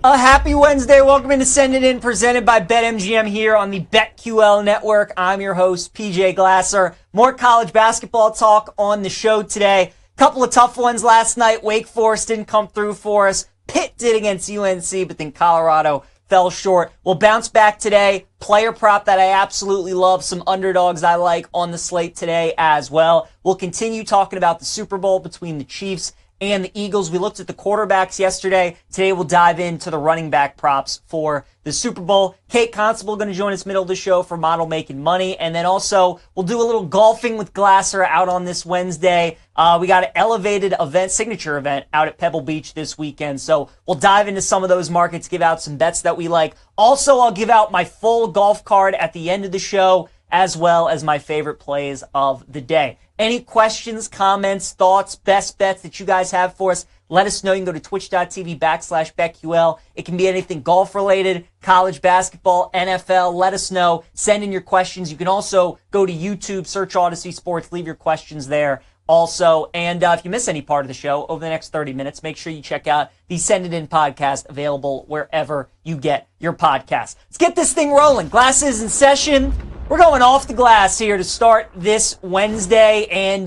A happy Wednesday. Welcome into Send It In, presented by BetMGM here on the BetQL network. I'm your host, PJ Glasser. More college basketball talk on the show today. Couple of tough ones last night. Wake Forest didn't come through for us. Pitt did against UNC, but then Colorado fell short. We'll bounce back today. Player prop that I absolutely love. Some underdogs I like on the slate today as well. We'll continue talking about the Super Bowl between the Chiefs and the Eagles. We looked at the quarterbacks yesterday. Today we'll dive into the running back props for the Super Bowl. Kate Constable going to join us middle of the show for Model Making Money. And then also we'll do a little golfing with Glasser out on this Wednesday. We got an elevated event, signature event out at Pebble Beach this weekend. So we'll dive into some of those markets, give out some bets that we like. Also, I'll give out my full golf card at the end of the show, as well as my favorite plays of the day. Any questions, comments, thoughts, best bets that you guys have for us, let us know. You can go to twitch.tv/BetQL. It can be anything golf related, college basketball, NFL. Let us know. Send in your questions. You can also go to YouTube, search Odyssey Sports, leave your questions there also. And if you miss any part of the show over the next 30 minutes, make sure you check out the Send It In podcast, available wherever you get your podcasts. Let's get this thing rolling. Glasses in session. We're going off the glass here to start this Wednesday, and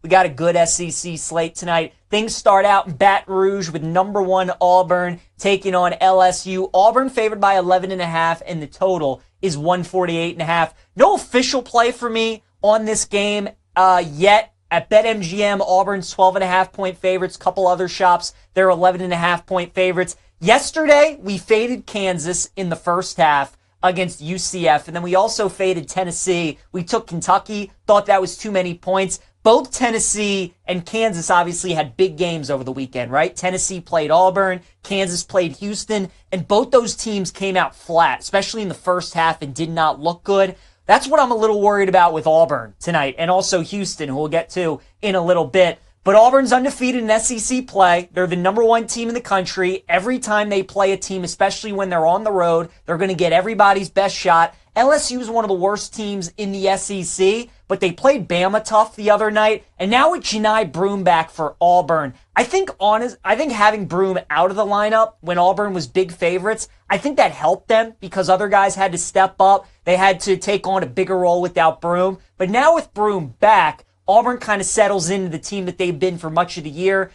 we got a good SEC slate tonight. Things start out in Baton Rouge with number 1 Auburn taking on LSU. Auburn favored by 11.5, and the total is 148.5. No official play for me on this game yet. At BetMGM, Auburn's 12.5 point favorites. Couple other shops, they're 11.5 point favorites. Yesterday, we faded Kansas in the first half against UCF, and then we also faded Tennessee. We took Kentucky, thought that was too many points. Both Tennessee and Kansas obviously had big games over the weekend, right? Tennessee played Auburn, Kansas played Houston, and both those teams came out flat, especially in the first half, and did not look good. That's what I'm a little worried about with Auburn tonight, and also Houston, who we'll get to in a little bit. But Auburn's undefeated in SEC play. They're the number 1 team in the country. Every time they play a team, especially when they're on the road, they're going to get everybody's best shot. LSU is one of the worst teams in the SEC, but they played Bama tough the other night. And now with Johni Broome back for Auburn, I think having Broome out of the lineup when Auburn was big favorites, I think that helped them because other guys had to step up. They had to take on a bigger role without Broome. But now with Broome back, Auburn kind of settles into the team that they've been for much of the year.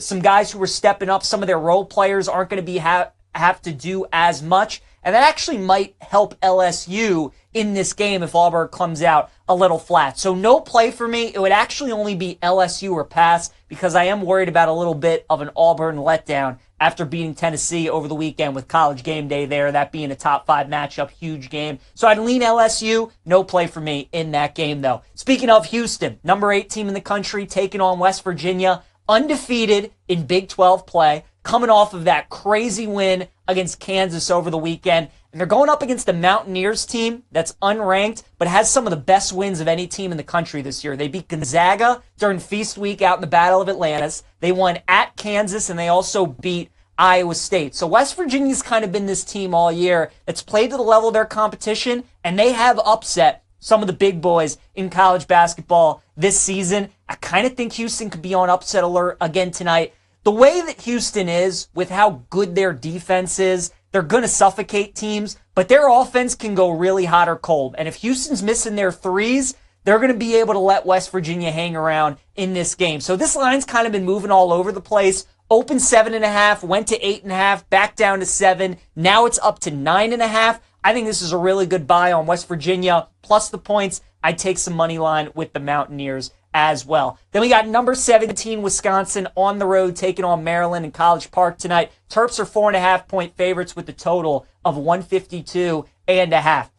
Some guys who were stepping up, some of their role players aren't going to have to do as much. And that actually might help LSU in this game if Auburn comes out a little flat. So no play for me. It would actually only be LSU or pass because I am worried about a little bit of an Auburn letdown after beating Tennessee over the weekend with College Game Day there, that being a top 5 matchup, huge game. So I'd lean LSU. No play for me in that game, though. Speaking of Houston, number 8 team in the country, taking on West Virginia, undefeated in Big 12 play, coming off of that crazy win against Kansas over the weekend. And they're going up against the Mountaineers team that's unranked, but has some of the best wins of any team in the country this year. They beat Gonzaga during Feast Week out in the Battle of Atlantis. They won at Kansas, and they also beat Iowa State. So West Virginia's kind of been this team all year that's played to the level of their competition, and they have upset some of the big boys in college basketball this season. I kind of think Houston could be on upset alert again tonight. The way that Houston is, with how good their defense is, they're going to suffocate teams, but their offense can go really hot or cold. And if Houston's missing their threes, they're going to be able to let West Virginia hang around in this game. So this line's kind of been moving all over the place. Opened 7.5, went to 8.5, back down to 7. Now it's up to 9.5. I think this is a really good buy on West Virginia, plus the points. I'd take some money line with the Mountaineers as well. Then we got number 17, Wisconsin, on the road, taking on Maryland in College Park tonight. Terps are 4.5 point favorites with a total of 152.5.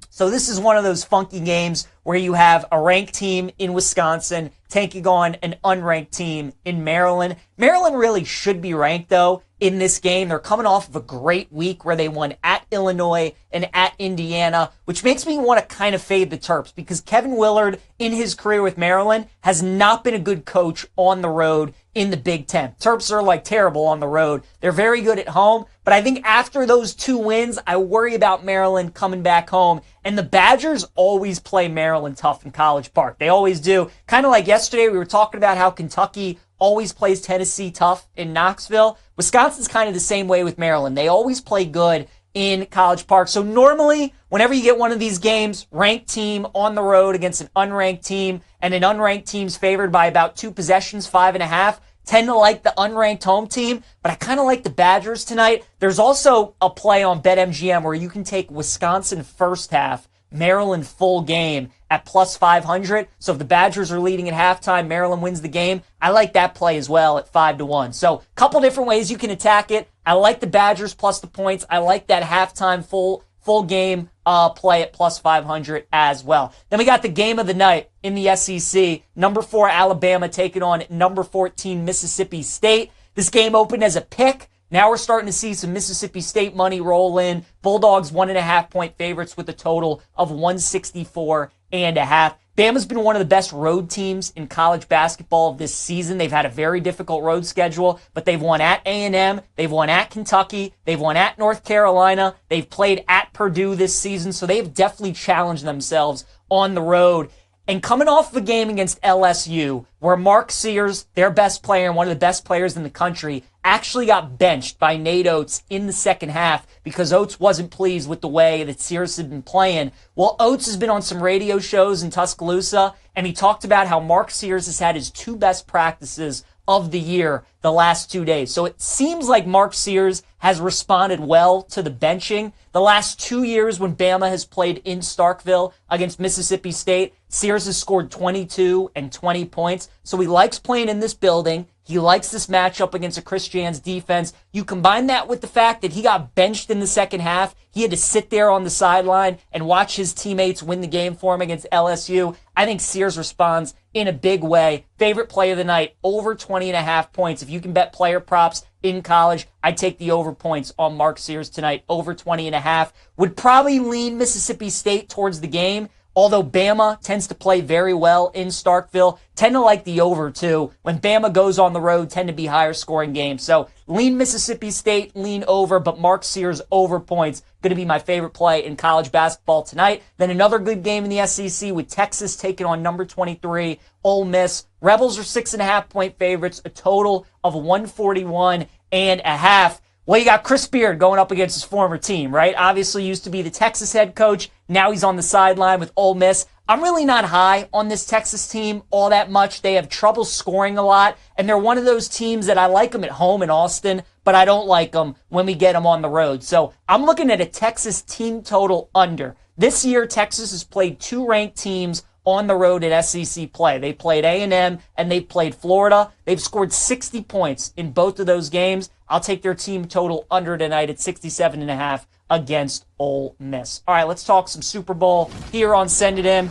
So this is one of those funky games where you have a ranked team in Wisconsin taking on an unranked team in Maryland. Maryland really should be ranked, though, in this game. They're coming off of a great week where they won at Illinois and at Indiana, which makes me want to kind of fade the Terps because Kevin Willard, in his career with Maryland, has not been a good coach on the road in the Big Ten. Terps are like terrible on the road. They're very good at home, but I think after those 2 wins, I worry about Maryland coming back home. And the Badgers always play Maryland tough in College Park. They always do. Kind of like yesterday, we were talking about how Kentucky always plays Tennessee tough in Knoxville. Wisconsin's kind of the same way with Maryland. They always play good in College Park. So normally, whenever you get one of these games, ranked team on the road against an unranked team, and an unranked team's favored by about 2 possessions, 5.5, tend to like the unranked home team, but I kind of like the Badgers tonight. There's also a play on BetMGM where you can take Wisconsin first half, Maryland full game at plus 500. So if the Badgers are leading at halftime, Maryland wins the game. I like that play as well at 5-1. So a couple different ways you can attack it. I like the Badgers plus the points. I like that halftime full game play at plus 500 as well. Then we got the game of the night in the SEC. Number 4 Alabama taking on number 14 Mississippi State. This game opened as a pick. Now we're starting to see some Mississippi State money roll in. Bulldogs 1.5 point favorites with a total of 164.5. Bama's been one of the best road teams in college basketball this season. They've had a very difficult road schedule, but they've won at A&M, they've won at Kentucky, they've won at North Carolina, they've played at Purdue this season, so they've definitely challenged themselves on the road. And coming off of a game against LSU, where Mark Sears, their best player and one of the best players in the country, actually got benched by Nate Oates in the second half because Oates wasn't pleased with the way that Sears had been playing. Well, Oates has been on some radio shows in Tuscaloosa, and he talked about how Mark Sears has had his 2 best practices of the year the last 2 days. So it seems like Mark Sears has responded well to the benching. The last 2 years when Bama has played in Starkville against Mississippi State, Sears has scored 22 and 20 points. So he likes playing in this building. He likes this matchup against a Chris Jans defense. You combine that with the fact that he got benched in the second half. He had to sit there on the sideline and watch his teammates win the game for him against LSU. I think Sears responds in a big way. Favorite play of the night, over 20.5 points. If you can bet player props in college, I'd take the over points on Mark Sears tonight, over 20.5. Would probably lean Mississippi State towards the game. Although Bama tends to play very well in Starkville, tend to like the over too. When Bama goes on the road, tend to be higher scoring games. So lean Mississippi State, lean over, but Mark Sears over points. Going to be my favorite play in college basketball tonight. Then another good game in the SEC with Texas taking on number 23, Ole Miss. Rebels are 6.5 point favorites, a total of 141.5. Well, you got Chris Beard going up against his former team, right? Obviously used to be the Texas head coach. Now he's on the sideline with Ole Miss. I'm really not high on this Texas team all that much. They have trouble scoring a lot, and they're one of those teams that I like them at home in Austin, but I don't like them when we get them on the road. So I'm looking at a Texas team total under. This year, Texas has played 2 ranked teams on the road at SEC play. They played A&M and they played Florida. They've scored 60 points in both of those games. I'll take their team total under tonight at 67.5 against Ole Miss. All right, let's talk some Super Bowl here on Send It In.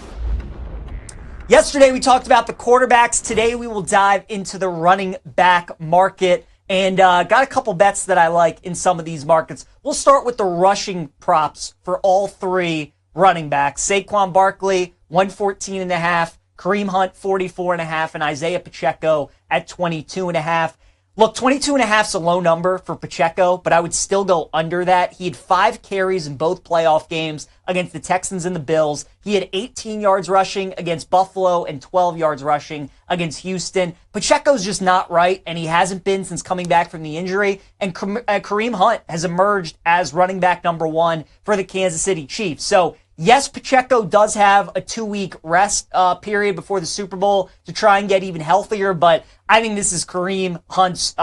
Yesterday we talked about the quarterbacks. Today we will dive into the running back market and got a couple bets that I like in some of these markets. We'll start with the rushing props for all 3 running backs. Saquon Barkley, 114.5, Kareem Hunt, 44.5, and Isaiah Pacheco at 22.5. Look, 22.5 is a low number for Pacheco, but I would still go under that. He had 5 carries in both playoff games against the Texans and the Bills. He had 18 yards rushing against Buffalo and 12 yards rushing against Houston. Pacheco's just not right, and he hasn't been since coming back from the injury. And Kareem Hunt has emerged as running back number 1 for the Kansas City Chiefs. So yes, Pacheco does have a 2-week rest period before the Super Bowl to try and get even healthier, but I think this is Kareem Hunt's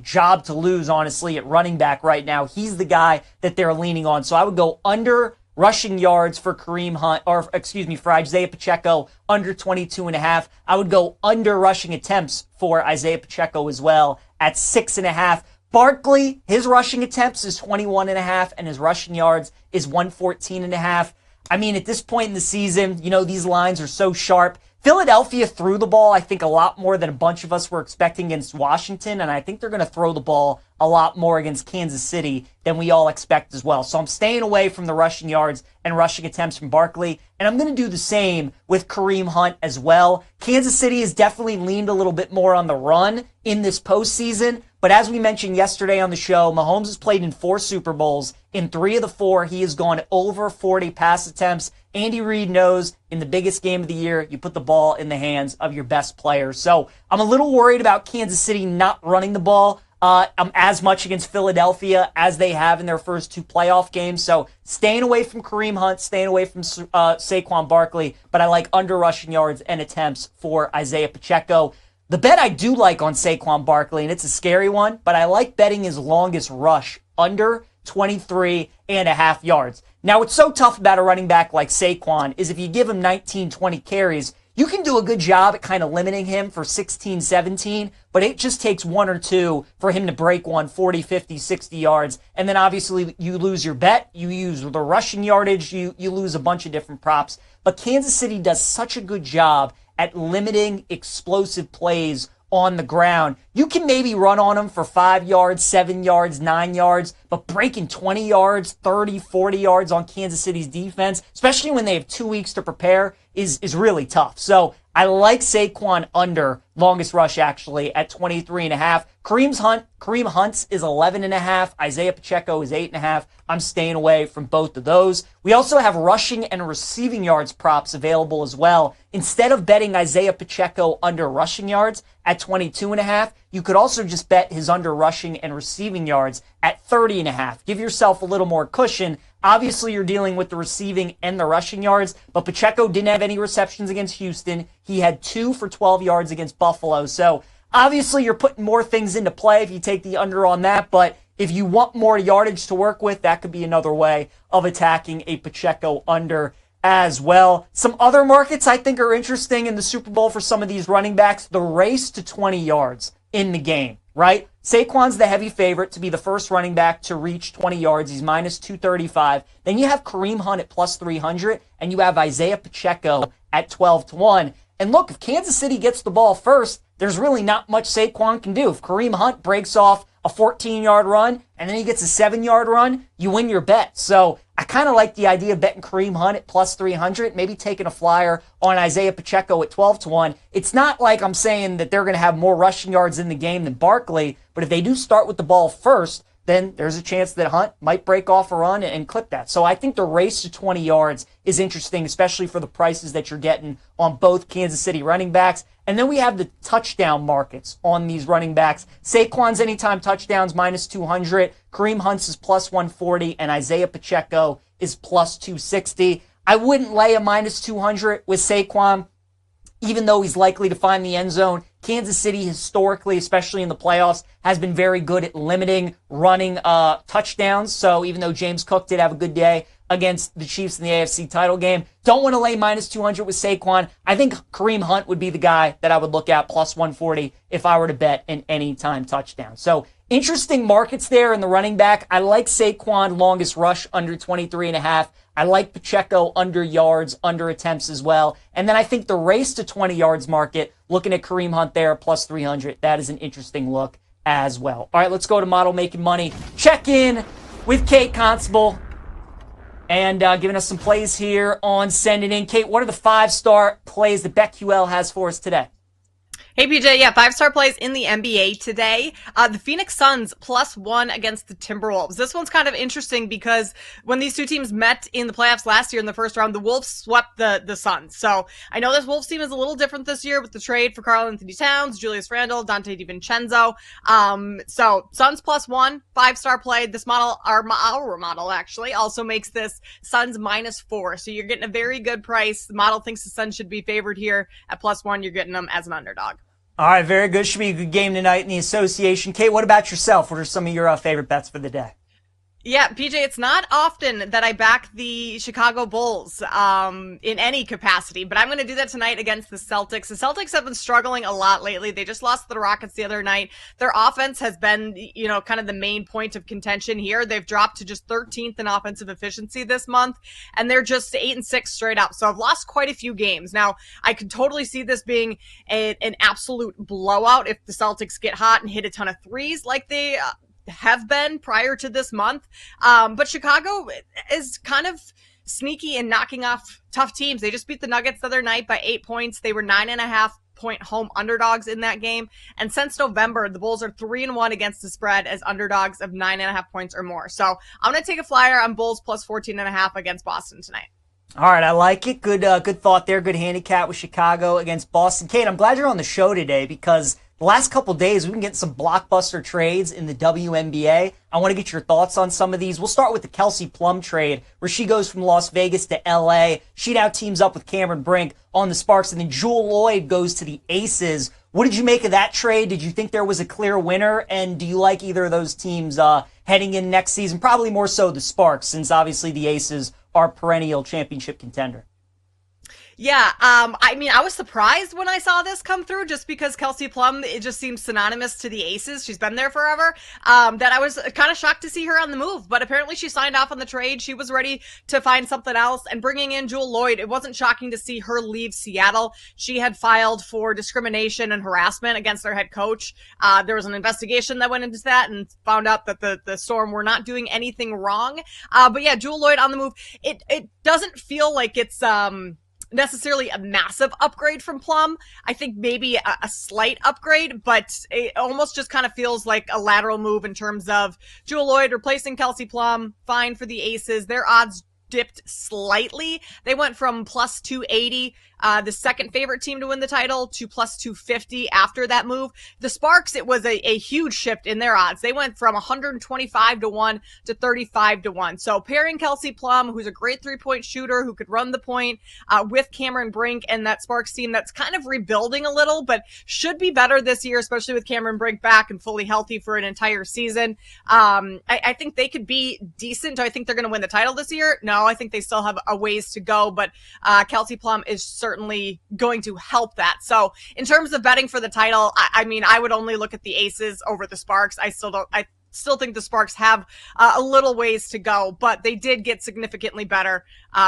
job to lose, honestly, at running back right now. He's the guy that they're leaning on. So I would go under rushing yards for Kareem Hunt, for Isaiah Pacheco, under 22.5. I would go under rushing attempts for Isaiah Pacheco as well at 6.5. Barkley, his rushing attempts is 21.5, and his rushing yards is 114.5. I mean, at this point in the season, these lines are so sharp. Philadelphia threw the ball, I think, a lot more than a bunch of us were expecting against Washington, and I think they're going to throw the ball a lot more against Kansas City than we all expect as well. So I'm staying away from the rushing yards and rushing attempts from Barkley, and I'm going to do the same with Kareem Hunt as well. Kansas City has definitely leaned a little bit more on the run in this postseason, But as we mentioned yesterday on the show, Mahomes has played in 4 Super Bowls. In 3 of the 4, he has gone over 40 pass attempts. Andy Reid knows in the biggest game of the year, you put the ball in the hands of your best players. So I'm a little worried about Kansas City not running the ball as much against Philadelphia as they have in their first 2 playoff games. So staying away from Kareem Hunt, staying away from Saquon Barkley, but I like under rushing yards and attempts for Isaiah Pacheco. The bet I do like on Saquon Barkley, and it's a scary one, but I like betting his longest rush under 23.5 yards. Now, what's so tough about a running back like Saquon is if you give him 19, 20 carries, you can do a good job at kind of limiting him for 16, 17, but it just takes 1 or 2 for him to break one 40, 50, 60 yards. And then obviously you lose your bet. You use the rushing yardage. You lose a bunch of different props. But Kansas City does such a good job at limiting explosive plays on the ground. You can maybe run on them for 5 yards, 7 yards, 9 yards, but breaking 20 yards, 30, 40 yards on Kansas City's defense, especially when they have 2 weeks to prepare, is really tough. So I like Saquon under longest rush actually at 23.5. Kareem Hunt's is 11.5. Isaiah Pacheco is 8.5. I'm staying away from both of those. We also have rushing and receiving yards props available as well. Instead of betting Isaiah Pacheco under rushing yards at 22.5, you could also just bet his under rushing and receiving yards at 30.5. Give yourself a little more cushion. Obviously, you're dealing with the receiving and the rushing yards, but Pacheco didn't have any receptions against Houston. He had 2 for 12 yards against Buffalo. So obviously, you're putting more things into play if you take the under on that, but if you want more yardage to work with, that could be another way of attacking a Pacheco under as well. Some other markets I think are interesting in the Super Bowl for some of these running backs. The race to 20 yards in the game, right? Saquon's the heavy favorite to be the first running back to reach 20 yards. He's minus 235. Then you have Kareem Hunt at plus 300, and you have Isaiah Pacheco at 12-1. And look, if Kansas City gets the ball first, there's really not much Saquon can do. If Kareem Hunt breaks off a 14-yard run and then he gets a 7-yard run, you win your bet. So I kind of like the idea of betting Kareem Hunt at plus 300, maybe taking a flyer on Isaiah Pacheco at 12-1. It's not like I'm saying that they're going to have more rushing yards in the game than Barkley, but if they do start with the ball first, then there's a chance that Hunt might break off a run and clip that. So I think the race to 20 yards is interesting, especially for the prices that you're getting on both Kansas City running backs. And then we have the touchdown markets on these running backs. Saquon's anytime touchdowns minus 200. Kareem Hunt's is plus 140. And Isaiah Pacheco is plus 260. I wouldn't lay a minus 200 with Saquon, even though he's likely to find the end zone. Kansas City historically, especially in the playoffs, has been very good at limiting running touchdowns. So even though James Cook did have a good day against the Chiefs in the AFC title game, don't want to lay minus 200 with Saquon. I think Kareem Hunt would be the guy that I would look at plus 140 if I were to bet an anytime touchdown. So interesting markets there in the running back. I like Saquon longest rush under 23.5. I like Pacheco under yards, under attempts as well. And then I think the race to 20 yards market, looking at Kareem Hunt there, plus 300, that is an interesting look as well. All right, let's go to Model Making Money. Check in with Kate Constable and giving us some plays here on Send It In. Kate, what are the 5-star plays that BetQL has for us today? Hey, PJ. Yeah, 5-star plays in the NBA today. The Phoenix Suns +1 against the Timberwolves. This one's kind of interesting because when these two teams met in the playoffs last year in the first round, the Wolves swept the Suns. So I know this Wolves team is a little different this year with the trade for Karl Anthony Towns, Julius Randle, Dante DiVincenzo. So Suns +1, 5-star play. This model, our model actually, also makes this Suns -4. So you're getting a very good price. The model thinks the Suns should be favored here at +1. You're getting them as an underdog. All right, very good. Should be a good game tonight in the association. Kate, what about yourself? What are some of your favorite bets for the day? Yeah, PJ, it's not often that I back the Chicago Bulls in any capacity, but I'm going to do that tonight against the Celtics. The Celtics have been struggling a lot lately. They just lost to the Rockets the other night. Their offense has been, kind of the main point of contention here. They've dropped to just 13th in offensive efficiency this month, and they're just 8-6 straight up. So I've lost quite a few games. Now, I could totally see this being an absolute blowout if the Celtics get hot and hit a ton of threes like they have been prior to this month. But Chicago is kind of sneaky in knocking off tough teams. They just beat the Nuggets the other night by 8 points. They were 9.5 point home underdogs in that game. And since November, the Bulls are 3-1 against the spread as underdogs of 9.5 points or more. So I'm going to take a flyer on Bulls plus 14.5 against Boston tonight. All right, I like it. Good thought there. Good handicap with Chicago against Boston. Kate, I'm glad you're on the show today because the last couple days we've been getting some blockbuster trades in the WNBA. I want to get your thoughts on some of these. We'll start with the Kelsey Plum trade where she goes from Las Vegas to LA. She now teams up with Cameron Brink on the Sparks, and then Jewel Lloyd goes to the Aces. What did you make of that trade? Did you think there was a clear winner? And do you like either of those teams heading in next season? Probably more so the Sparks, since obviously the Aces are perennial championship contender. Yeah, I was surprised when I saw this come through just because Kelsey Plum, it just seems synonymous to the Aces. She's been there forever. That I was kind of shocked to see her on the move, but apparently she signed off on the trade. She was ready to find something else, and bringing in Jewel Lloyd, it wasn't shocking to see her leave Seattle. She had filed for discrimination and harassment against their head coach. There was an investigation that went into that and found out that the Storm were not doing anything wrong. But yeah, Jewel Lloyd on the move. It doesn't feel like it's, necessarily a massive upgrade from Plum. I think maybe a slight upgrade, but it almost just kind of feels like a lateral move in terms of Jewel Lloyd replacing Kelsey Plum. Fine for the Aces. Their odds dipped slightly. They went from plus 280, the second favorite team to win the title, to plus 250 after that move. The Sparks, it was a huge shift in their odds. They went from 125 to 1 to 35 to 1. So pairing Kelsey Plum, who's a great three-point shooter who could run the point, with Cameron Brink and that Sparks team that's kind of rebuilding a little, but should be better this year, especially with Cameron Brink back and fully healthy for an entire season. I think they could be decent. Do I think they're going to win the title this year? No, I think they still have a ways to go, but Kelsey Plum is certainly going to help that. So in terms of betting for the title, I would only look at the Aces over the Sparks. I still think the Sparks have a little ways to go, but they did get significantly better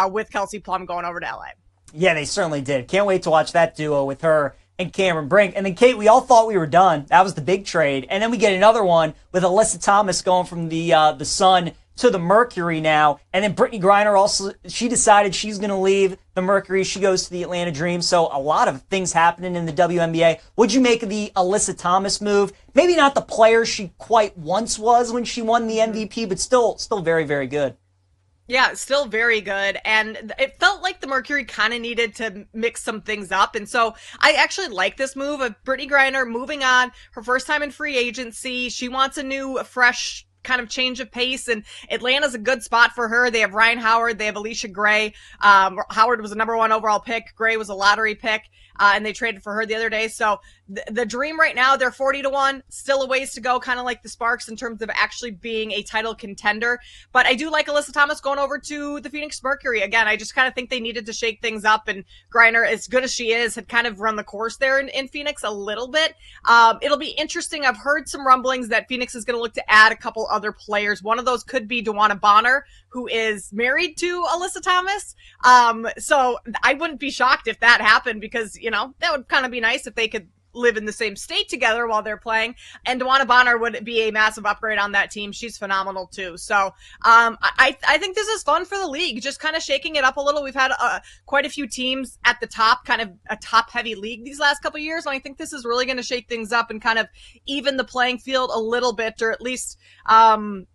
with Kelsey Plum going over to LA. Yeah, they certainly did. Can't wait to watch that duo with her and Cameron Brink. And then, Kate, we all thought we were done. That was the big trade. And then we get another one with Alyssa Thomas going from the Sun to the Mercury now. And then Brittany Griner also, she decided she's going to leave the Mercury. She goes to the Atlanta Dream. So a lot of things happening in the WNBA. What'd you make of the Alyssa Thomas move? Maybe not the player she quite once was when she won the MVP, but still very, very good. Yeah, still very good. And it felt like the Mercury kind of needed to mix some things up. And so I actually like this move of Brittany Griner moving on, her first time in free agency. She wants a new, fresh kind of change of pace, and Atlanta's a good spot for her. They have Ryan Howard, they have Alicia Gray. Howard was a number 1 overall pick, Gray was a lottery pick, and they traded for her the other day. So the Dream right now, they're 40 to 1, still a ways to go, kind of like the Sparks in terms of actually being a title contender. But I do like Alyssa Thomas going over to the Phoenix Mercury. Again, I just kind of think they needed to shake things up, and Griner, as good as she is, had kind of run the course there in Phoenix a little bit. It'll be interesting. I've heard some rumblings that Phoenix is going to look to add a couple other players. One of those could be DeWanna Bonner, who is married to Alyssa Thomas. So I wouldn't be shocked if that happened, because, that would kind of be nice if they could live in the same state together while they're playing. And DeWanna Bonner would be a massive upgrade on that team. She's phenomenal too. So I think this is fun for the league, just kind of shaking it up a little. We've had quite a few teams at the top, kind of a top heavy league these last couple of years. And I think this is really going to shake things up and kind of even the playing field a little bit, or at least, cause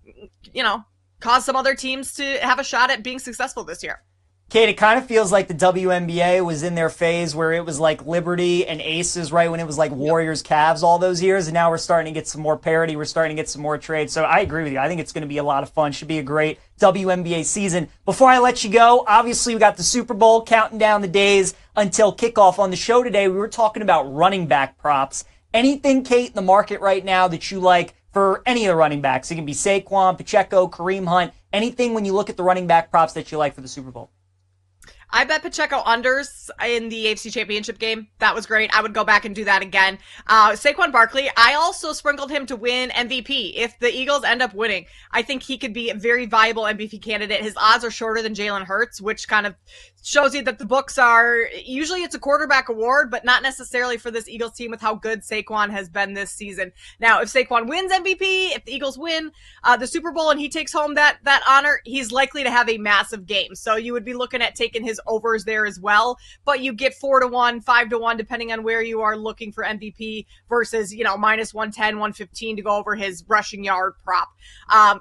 some other teams to have a shot at being successful this year. Kate, it kind of feels like the WNBA was in their phase where it was like Liberty and Aces, right, when it was like Warriors, Cavs all those years, and now we're starting to get some more parity, we're starting to get some more trades. So I agree with you. I think it's going to be a lot of fun. Should be a great WNBA season. Before I let you go, obviously we got the Super Bowl counting down the days until kickoff. On the show today, we were talking about running back props. Anything, Kate, in the market right now that you like for any of the running backs? It can be Saquon, Pacheco, Kareem Hunt, anything when you look at the running back props that you like for the Super Bowl. I bet Pacheco unders in the AFC Championship game. That was great. I would go back and do that again. Saquon Barkley, I also sprinkled him to win MVP. If the Eagles end up winning, I think he could be a very viable MVP candidate. His odds are shorter than Jalen Hurts, which kind of shows you that the books are usually it's a quarterback award, but not necessarily for this Eagles team with how good Saquon has been this season. Now, if Saquon wins MVP, if the Eagles win the Super Bowl and he takes home that honor, he's likely to have a massive game. So you would be looking at taking his overs there as well. But you get 4-1, 5-1, depending on where you are looking for MVP versus, minus 110, 115 to go over his rushing yard prop.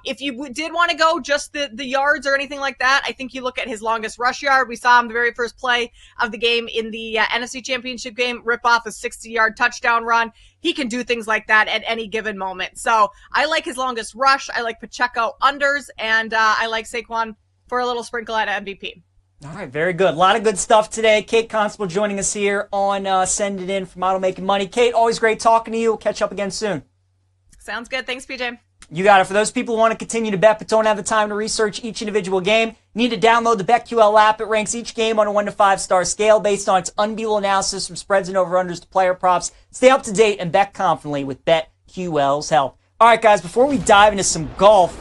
If you did want to go just the yards or anything like that, I think you look at his longest rush yard. We saw him the very first play of the game in the NFC Championship game, rip off a 60-yard touchdown run. He can do things like that at any given moment. So I like his longest rush. I like Pacheco unders, and I like Saquon for a little sprinkle at MVP. All right, very good. A lot of good stuff today. Kate Constable joining us here on Send It In from Model Making Money. Kate, always great talking to you. We'll catch up again soon. Sounds good. Thanks, PJ. You got it. For those people who want to continue to bet but don't have the time to research each individual game, you need to download the BetQL app. It ranks each game on a 1 to 5 star scale based on its unbeatable analysis from spreads and over-unders to player props. Stay up to date and bet confidently with BetQL's help. All right, guys, before we dive into some golf,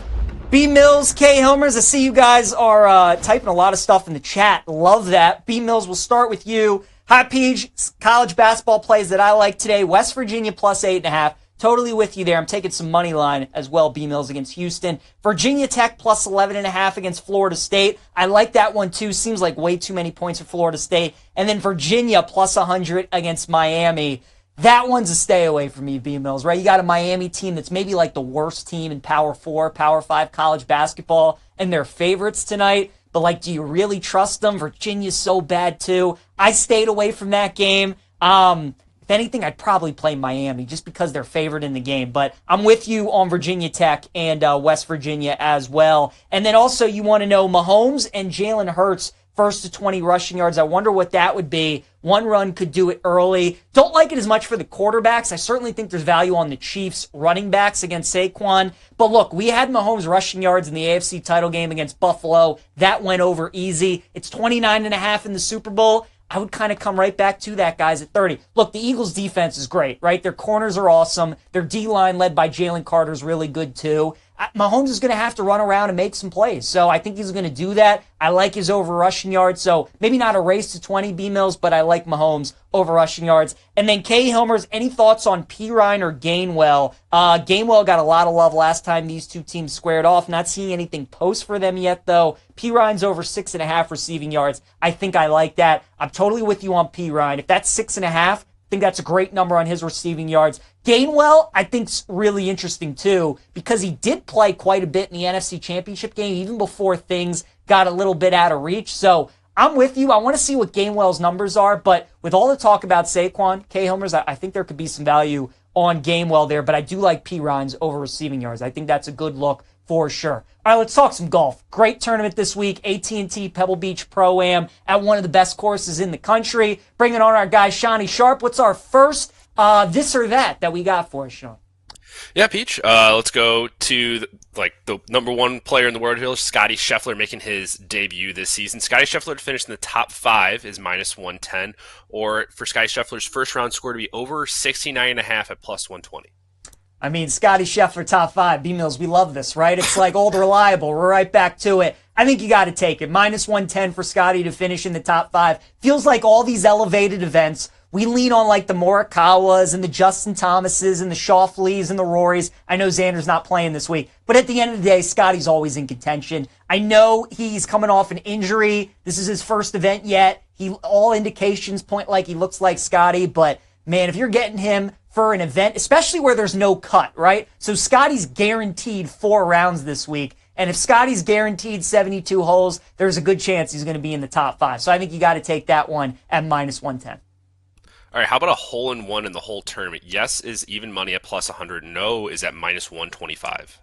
B. Mills, K. Hilmers, I see you guys are typing a lot of stuff in the chat. Love that. B. Mills, we'll start with you. Hi, Peach. College basketball plays that I like today. West Virginia plus 8.5. Totally with you there. I'm taking some money line as well. B. Mills against Houston. Virginia Tech plus 11.5 against Florida State. I like that one too. Seems like way too many points for Florida State. And then Virginia plus 100 against Miami. That one's a stay away from me, B. Mills, right? You got a Miami team that's maybe like the worst team in Power 4, Power 5 college basketball, and they're favorites tonight. But, do you really trust them? Virginia's so bad, too. I stayed away from that game. If anything, I'd probably play Miami just because they're favored in the game. But I'm with you on Virginia Tech and West Virginia as well. And then also you want to know Mahomes and Jalen Hurts first to 20 rushing yards. I wonder what that would be. One run could do it early. Don't like it as much for the quarterbacks. I certainly think there's value on the Chiefs running backs against Saquon. But look, we had Mahomes rushing yards in the AFC title game against Buffalo. That went over easy. It's 29.5 in the Super Bowl. I would kind of come right back to that, guys, at 30. Look, the Eagles' defense is great, right? Their corners are awesome. Their D-line, led by Jalen Carter, is really good, too. Mahomes is going to have to run around and make some plays, so I think he's going to do that. I like his over rushing yards, so maybe not a race to 20 B-Mills, but I like Mahomes over rushing yards. And then K. Hilmers, any thoughts on Pirine or Gainwell? Gainwell got a lot of love last time these two teams squared off. Not seeing anything post for them yet, though. Pirine's over 6.5 receiving yards. I think I like that. I'm totally with you on Pirine. If that's 6.5, I think that's a great number on his receiving yards. Gainwell, I think's really interesting too, because he did play quite a bit in the NFC Championship game, even before things got a little bit out of reach. So I'm with you. I want to see what Gainwell's numbers are, but with all the talk about Saquon, K. Hilmers, I think there could be some value on Gainwell there, but I do like Pirines over receiving yards. I think that's a good look for sure. All right, let's talk some golf. Great tournament this week. AT&T Pebble Beach ProAm at one of the best courses in the country. Bringing on our guy, Shawnee Sharp. What's our first this or that we got for us, Sean? Yeah, Peach. Let's go to the number one player in the world here, Scotty Scheffler, making his debut this season. Scotty Scheffler to finish in the top 5 is minus 110, or for Scotty Scheffler's first round score to be over 69.5 at plus 120. I mean, Scotty Scheffler, top 5. B-Mills, we love this, right? It's like old reliable. We're right back to it. I think you got to take it. Minus 110 for Scotty to finish in the top 5. Feels like all these elevated events, we lean on like the Morikawas and the Justin Thomases and the Schauffeleys and the Rorys. I know Xander's not playing this week, but at the end of the day, Scotty's always in contention. I know he's coming off an injury. This is his first event yet. All indications point like he looks like Scotty, but man, if you're getting him for an event, especially where there's no cut, right? So Scotty's guaranteed 4 rounds this week. And if Scotty's guaranteed 72 holes, there's a good chance he's going to be in the top 5. So I think you got to take that one at minus 110. All right, how about a hole-in-one in the whole tournament? Yes is even money at plus 100. No is at minus 125.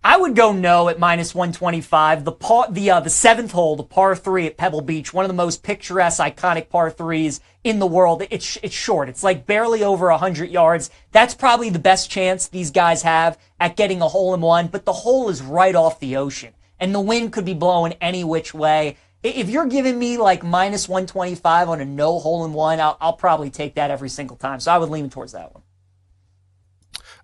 I would go no at minus 125. The seventh hole, the par 3 at Pebble Beach, one of the most picturesque, iconic par 3s in the world. It's short. It's like barely over 100 yards. That's probably the best chance these guys have at getting a hole-in-one, but the hole is right off the ocean, and the wind could be blowing any which way. If you're giving me like minus 125 on a no hole-in-one, I'll probably take that every single time. So I would lean towards that one.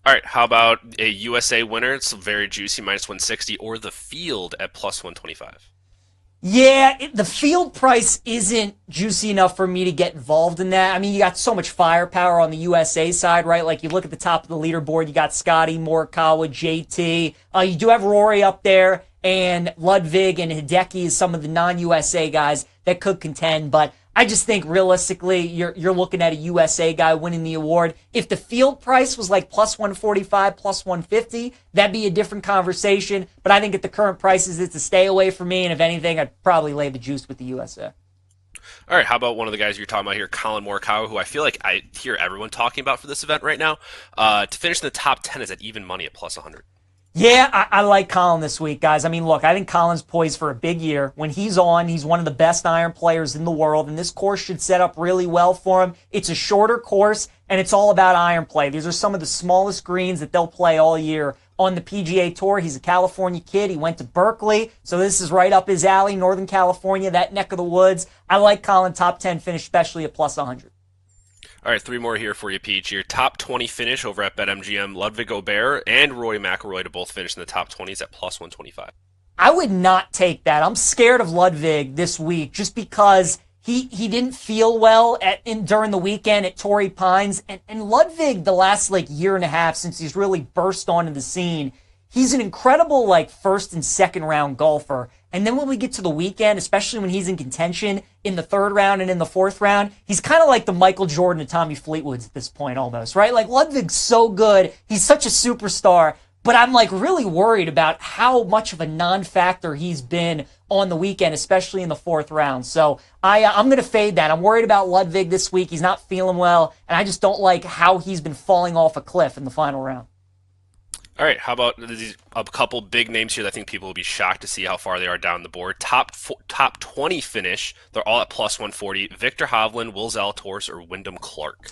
All right, how about a USA winner? It's very juicy, minus 160, or the field at plus 125. Yeah, the field price isn't juicy enough for me to get involved in that. I mean, you got so much firepower on the USA side, right? Like, you look at the top of the leaderboard, you got Scotty, Morikawa, JT. You do have Rory up there, and Ludwig and Hideki is some of the non-USA guys that could contend, but I just think realistically, you're looking at a USA guy winning the award. If the field price was like plus 145, plus 150, that'd be a different conversation. But I think at the current prices, it's a stay away for me. And if anything, I'd probably lay the juice with the USA. All right, how about one of the guys you're talking about here, Colin Morikawa, who I feel like I hear everyone talking about for this event right now. To finish in the top 10 is at even money at plus 100. Yeah, I like Colin this week, guys. I mean, look, I think Colin's poised for a big year. When he's on, he's one of the best iron players in the world, and this course should set up really well for him. It's a shorter course, and it's all about iron play. These are some of the smallest greens that they'll play all year on the PGA Tour. He's a California kid. He went to Berkeley, so this is right up his alley, Northern California, that neck of the woods. I like Colin top 10 finish, especially at plus 100. All right, three more here for you, Peach. Your top 20 finish over at BetMGM, Ludwig Aubert and Rory McIlroy to both finish in the top 20s at plus 125. I would not take that. I'm scared of Ludwig this week just because he didn't feel well during the weekend at Torrey Pines. And Ludwig, the last year and a half since he's really burst onto the scene, he's an incredible first and second round golfer. And then when we get to the weekend, especially when he's in contention in the third round and in the fourth round, he's kind of like the Michael Jordan of Tommy Fleetwood's at this point almost, right? Like, Ludwig's so good. He's such a superstar. But I'm really worried about how much of a non-factor he's been on the weekend, especially in the fourth round. So I'm going to fade that. I'm worried about Ludwig this week. He's not feeling well. And I just don't like how he's been falling off a cliff in the final round. All right, how about a couple big names here that I think people will be shocked to see how far they are down the board. Top 20 finish, they're all at plus 140. Victor Hovland, Will Zalatoris, or Wyndham Clark.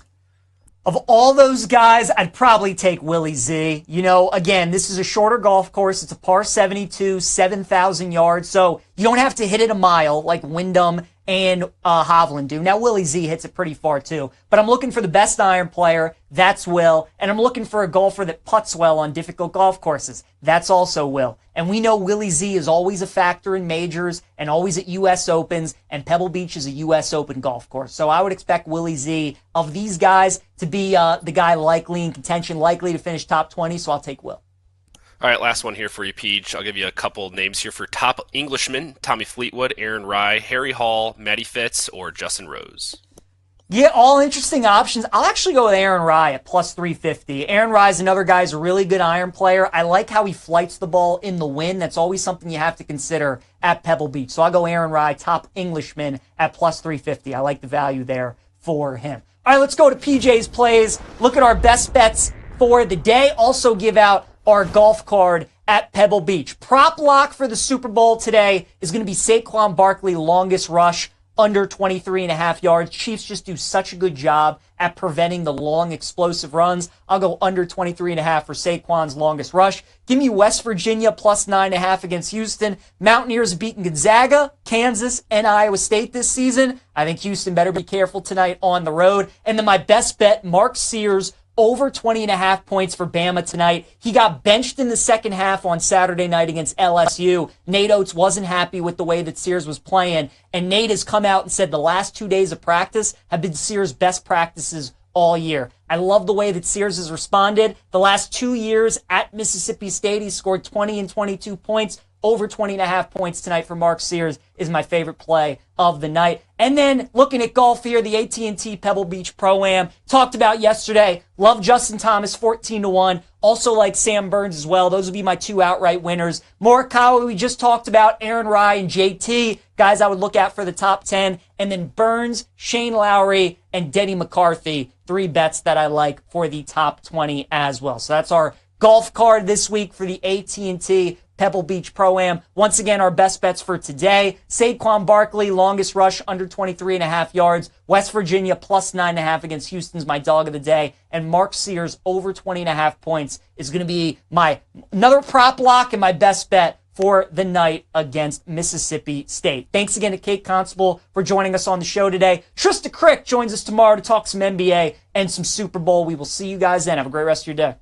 Of all those guys, I'd probably take Willie Z. Again, this is a shorter golf course. It's a par 72, 7,000 yards. So you don't have to hit it a mile like Wyndham and Hovland do. Now, Willie Z hits it pretty far too. But I'm looking for the best iron player. That's Will. And I'm looking for a golfer that putts well on difficult golf courses. That's also Will. And we know Willie Z is always a factor in majors and always at U.S. Opens. And Pebble Beach is a U.S. Open golf course. So I would expect Willie Z, of these guys, to be the guy likely in contention, likely to finish top 20. So I'll take Will. All right, last one here for you, Peach. I'll give you a couple names here for top Englishmen: Tommy Fleetwood, Aaron Rai, Harry Hall, Matty Fitz, or Justin Rose. Yeah, all interesting options. I'll actually go with Aaron Rai at plus 350. Aaron Rai is another guy who's a really good iron player. I like how he flights the ball in the wind. That's always something you have to consider at Pebble Beach. So I'll go Aaron Rai, top Englishman, at plus 350. I like the value there for him. All right, let's go to PJ's plays. Look at our best bets for the day. Also give out our golf card at Pebble Beach. Prop lock for the Super Bowl today is going to be Saquon Barkley longest rush under 23.5 yards. Chiefs just do such a good job at preventing the long explosive runs. I'll go under 23.5 for Saquon's longest rush. Give me West Virginia plus 9.5 against Houston. Mountaineers have beaten Gonzaga, Kansas, and Iowa State this season. I think Houston better be careful tonight on the road. And then my best bet, Mark Sears over 20.5 points for Bama tonight. He got benched in the second half on Saturday night against LSU. Nate Oates wasn't happy with the way that Sears was playing, and Nate has come out and said the last 2 days of practice have been Sears' best practices all year. I love the way that Sears has responded. The last 2 years at Mississippi State, he scored 20 and 22 points. Over 20.5 points tonight for Mark Sears is my favorite play of the night. And then looking at golf here, the AT&T Pebble Beach ProAm. Talked about yesterday. Love Justin Thomas, 14-1. Also like Sam Burns as well. Those would be my two outright winners. Morikawa, we just talked about. Aaron Rai and JT. Guys I would look at for the top 10. And then Burns, Shane Lowry, and Denny McCarthy. 3 bets that I like for the top 20 as well. So that's our golf card this week for the AT&T Pebble Beach ProAm. Once again, our best bets for today. Saquon Barkley, longest rush under 23.5 yards. West Virginia plus 9.5 against Houston's my dog of the day. And Mark Sears over 20.5 points is going to be my another prop lock and my best bet for the night against Mississippi State. Thanks again to Kate Constable for joining us on the show today. Trista Crick joins us tomorrow to talk some NBA and some Super Bowl. We will see you guys then. Have a great rest of your day.